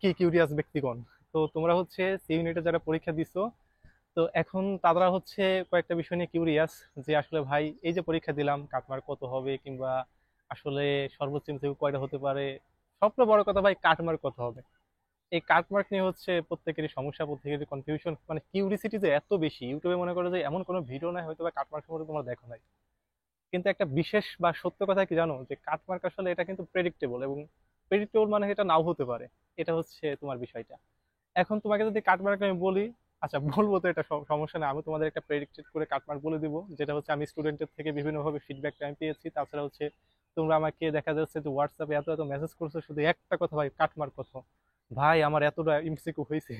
কি কিউরিয়াস ব্যক্তিগণ। তো তোমরা হচ্ছে সি ইউনিটে যারা পরীক্ষা দিছো, তো এখন তারা হচ্ছে কয়েকটা বিষয় নিয়ে কিউরিয়াস, যে আসলে ভাই এই যে পরীক্ষা দিলাম কাটমার্ক কত হবে, কিংবা আসলে সর্বোচ্চ এমসিকিউ কয়টা হতে পারে, সবচেয়ে বড় কথা ভাই কাটমার্ক কত হবে। এই কাটমার্ক নিয়ে হচ্ছে প্রত্যেকেরই সমস্যা, প্রত্যেকেরই কনফিউশন, মানে কিউরিসিটি যে এত বেশি। ইউটিউবে মনে করো যে এমন কোনো ভিডিও নাই হয়তো বা কাটমার্ক সম্পর্কে তোমরা দেখো নাই। কিন্তু একটা বিশেষ বা সত্য কথা কি জানো, যে কাটমার্ক আসলে এটা কিন্তু প্রেডিক্টেবল, এবং প্রেডিক্টেবল মানে এটা নাও হতে পারে। এটা হচ্ছে তোমার বিষয়টা। এখন তোমাকে যদি কাটমার্ক আমি বলি, আচ্ছা বলবো তো, এটা সমস্যা না, আমি তোমাদের একটা প্রেডিক্টেড করে কাটমার্ক বলে দিব, যেটা হচ্ছে আমি স্টুডেন্টের থেকে বিভিন্নভাবে ফিডব্যাক আমি পেয়েছি। তাছাড়া হচ্ছে তোমরা আমাকে দেখা যাচ্ছে যে হোয়াটসঅ্যাপে এত এত মেসেজ করছো, শুধু একটা কথা ভাই, কাটমার্ক কত। ভাই আমার এতটা এমসিকিউ হয়েছে,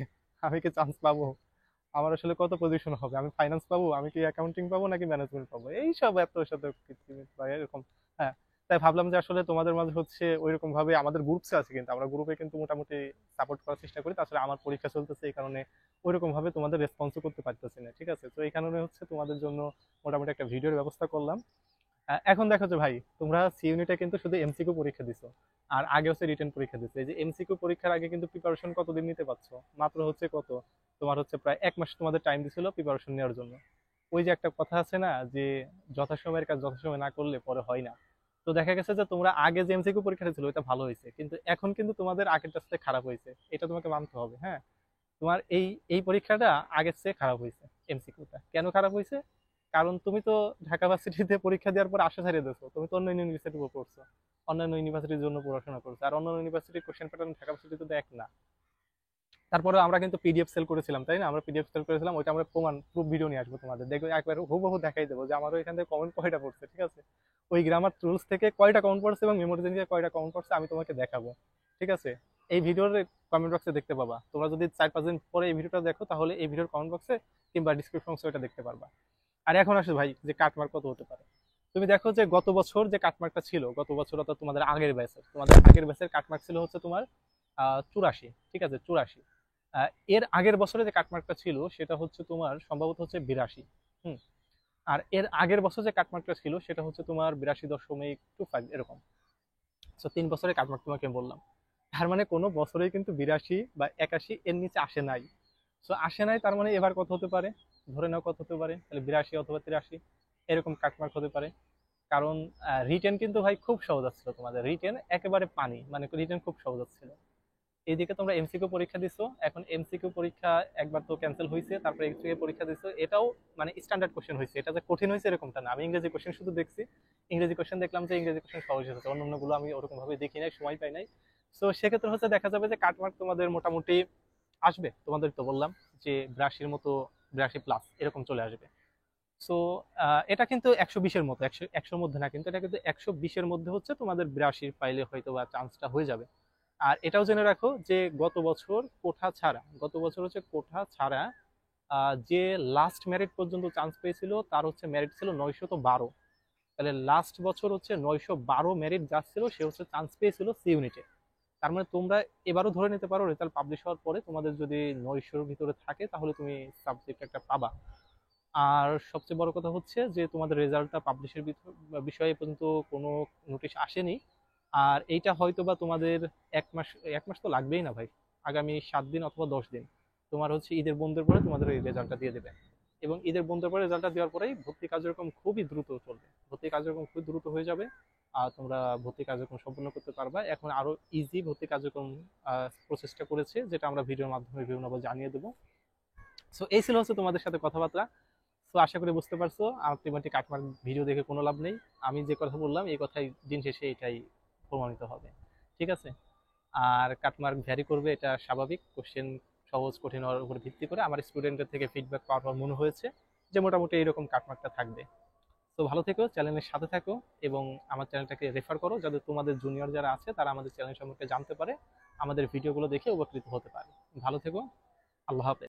আমি কি চান্স পাবো? আমার আসলে কত পজিশন হবে? আমি ফাইন্যান্স পাবো, আমি কি অ্যাকাউন্টিং পাবো, নাকি ম্যানেজমেন্ট পাবো? এইসব এত সাথে বা এরকম। হ্যাঁ, তাই ভাবলাম যে আসলে তোমাদের মাঝে হচ্ছে ওইরকম ভাবে আমাদের গ্রুপসে আছে, কিন্তু আমরা গ্রুপে কিন্তু মোটামুটি সাপোর্ট করার চেষ্টা করি। তাছাড়া আমার পরীক্ষা চলতেছে, এই কারণে ওইরকম ভাবে তোমাদের রেসপন্সও করতে পারতেছি না। ঠিক আছে, তো এই কারণে হচ্ছে তোমাদের জন্য মোটামুটি একটা ভিডিওর ব্যবস্থা করলাম। এখন দেখো যে ভাই, তোমরা সি ইউনিটে কিন্তু শুধু এমসিকিউ পরীক্ষা দিছো, আর আগে হচ্ছে রিটেন পরীক্ষা দিছো। এই যে এমসিকিউ পরীক্ষার আগে কিন্তু প্রিপারেশন কতদিন নিতে পারছো? মাত্র হচ্ছে কত, তোমার হচ্ছে প্রায় 1 মাস তোমাদের টাইম দিছিল প্রিপারেশন নেওয়ার জন্য। ওই যে একটা কথা আছে না, যে যথাসময়ের কাজ যথাসময় না করলে পরে হয় না। তো দেখা গেছে যে তোমরা আগে যে এমসিকিউ পরীক্ষাটা ছিল ওইটা ভালো হয়েছে, কিন্তু এখন কিন্তু তোমাদের আগেরটার সাথে খারাপ হয়েছে, এটা তোমাকে মানতে হবে। হ্যাঁ, তোমার এই এই পরীক্ষাটা আগের চেয়ে খারাপ হয়েছে। এমসিকিউটা কেন খারাপ হয়েছে? কারণ তুমি তো ঢাকা ভার্সিটিতে পরীক্ষা দেওয়ার পর আশা ছাড়িয়ে দিয়েছো, তুমি তো অন্য ইউনিভার্সিটি পড়ছো, অন্যান্য ইউনিভার্সিটির জন্য পড়াশোনা করছো, আর অন্যান্য ইউনিভার্সিটির কোশ্চেন প্যাটার্ন ঢাকা ভার্সিটিতে তো এক না। তারপরে আমরা কিন্তু পিডিএফ সেল করেছিলাম, তাই না? আমরা পিডিএফ সেল করেছিলাম, ওইটা আমরা প্রমাণ প্রুফ ভিডিও নিয়ে আসবো তোমাদের, দেখবে একবার হুবহু দেখাই দেবো যে আমারও এখান থেকে কমেন্ট কয়টা পড়ছে। ঠিক আছে, ওই গ্রামার রুলস থেকে কয়টা কমেন্ট পড়ছে এবং মেমোরি থেকে কয়টা কমেন্ট পড়ছে আমি তোমাকে দেখাবো। ঠিক আছে, এই ভিডিওর কমেন্ট বক্সে দেখতে পাবা। তোমরা যদি 4-5 দিন পরে এই ভিডিওটা দেখো, তাহলে এই ভিডিওর কমেন্ট বক্সে কিংবা ডিসক্রিপশন বক্সে এটা দেখতে পারবা। আর এখন আসলে ভাই, যে কাটমার্ক কত হতে পারে, তুমি দেখো যে গত বছর যে কাটমার্কটা ছিল, গত বছর অর্থাৎ তোমাদের আগের ব্যাচের কাটমার্ক ছিল হচ্ছে তোমার 84। ঠিক আছে, 84। এর আগের বছরে যে কাটমার্কটা ছিল সেটা হচ্ছে তোমার সম্ভবত হচ্ছে 82। হুম। আর এর আগের বছর যে কাটমার্কটা ছিল সেটা হচ্ছে তোমার 82.25 এরকম। তো 3 বছরের কাটমার্ক তোমাকে বললাম। তার মানে কোনো বছরেই কিন্তু 82 বা 81 এর নিচে আসে নাই। তো আসে নাই, তার মানে এবার কত হতে পারে? ধরে নাও কত হতে পারে, তাহলে 82 অথবা 83 এরকম কাটমার্ক হতে পারে। কারণ রিটেন কিন্তু ভাই খুব সহজ আসছিল, তোমাদের রিটেন একেবারে পানি, মানে রিটেন খুব সহজ আসছিল। এইদিকে তোমরা এমসিকিউ পরীক্ষা দিছো, এখন এমসিকিউ পরীক্ষা একবার তো ক্যান্সেল হয়েছে, তারপরে এমসিকিউ পরীক্ষা দিছো, এটাও মানে স্ট্যান্ডার্ড কোশ্চেন হয়েছে। এটা যে কঠিন হয়েছে এরকমটা না, আমি ইংরেজি কোশ্চেন শুধু দেখছি, ইংরেজি কোশ্চেন দেখলাম যে ইংরেজি কোশ্চেন সহজ হয়েছে, অন্যান্যগুলো আমি ওরকম ভাবে দেখি নাই, সময় পাই নাই। তো সেক্ষেত্রে হচ্ছে দেখা যাবে যে কাটমার্ক তোমাদের মোটামুটি আসবে, তোমাদের তো বললাম যে 82-র মতো, 82+ এরকম চলে আসবে। সো এটা কিন্তু 120-এর মতো, 100-100-র মধ্যে না, কিন্তু এটা কিন্তু 120-এর মধ্যে হচ্ছে তোমাদের 82 পাইলে হয়তো বা চান্সটা হয়ে যাবে। আর এটাও জেনে রাখো যে গত বছর হচ্ছে কোঠা ছাড়া যে লাস্ট মেরিট পর্যন্ত চান্স পেয়েছিল তার হচ্ছে মেরিট ছিল 912। তাহলে লাস্ট বছর হচ্ছে 912 মেরিট যা ছিল, সে হচ্ছে চান্স পেয়েছিল সি ইউনিটে। তার মানে তোমরা এবারও ধরে নিতে পারো, রেজাল্ট পাবলিশ হওয়ার পরে তোমাদের যদি 900-র ভিতরে থাকে তাহলে তুমি সাবজেক্ট একটা পাবা। আর সবচেয়ে বড় কথা হচ্ছে যে তোমাদের রেজাল্টটা পাবলিশের বিষয়ে পর্যন্ত কোনো নোটিশ আসেনি। আর এইটা হয়তো বা তোমাদের 1 মাস, 1 মাস তো লাগবেই না ভাই, আগামী 7 দিন অথবা 10 দিন তোমার হচ্ছে ঈদের বন্ধের পরে তোমাদের এই রেজাল্টটা দিয়ে দেবে। এবং ঈদের বন্ধের পরে রেজাল্টটা দেওয়ার পরেই ভর্তি কার্যক্রম খুবই দ্রুত চলবে, ভর্তি কার্যক্রম খুব দ্রুত হয়ে যাবে। আর তোমরা ভর্তি কার্যক্রম সম্পূর্ণ করতে পারবা। এখন আরো ইজি ভর্তি কার্যক্রম প্রসেসটা করেছে, যেটা আমরা ভিডিওর মাধ্যমে বিভিন্নভাবে জানিয়ে দেবো। সো এই ছিল হচ্ছে তোমাদের সাথে কথাবার্তা। তো আশা করি বুঝতে পারছো আলটিমেটলি কাটমার্ক ভিডিও দেখে কোনো লাভ নেই। আমি যে কথা বললাম এই কথাই দিন শেষে এটাই প্রমাণিত হবে। ঠিক আছে, আর কাটমার্ক ভ্যারি করবে, এটা স্বাভাবিক। কোশ্চেন সহজ কঠিন হওয়ার উপর ভিত্তি করে আমার স্টুডেন্টদের থেকে ফিডব্যাক পাওয়ার পর মনে হয়েছে যে মোটামুটি এইরকম কাটমার্কটা থাকবে। তো ভালো থেকো, চ্যানেলের সাথে থাকো, এবং আমার চ্যানেলটাকে রেফার করো যাতে তোমাদের জুনিয়র যারা আছে তারা আমাদের চ্যানেল সম্পর্কে জানতে পারে, আমাদের ভিডিওগুলো দেখে উপকৃত হতে পারে। ভালো থেকো, আল্লাহ হাফেজ।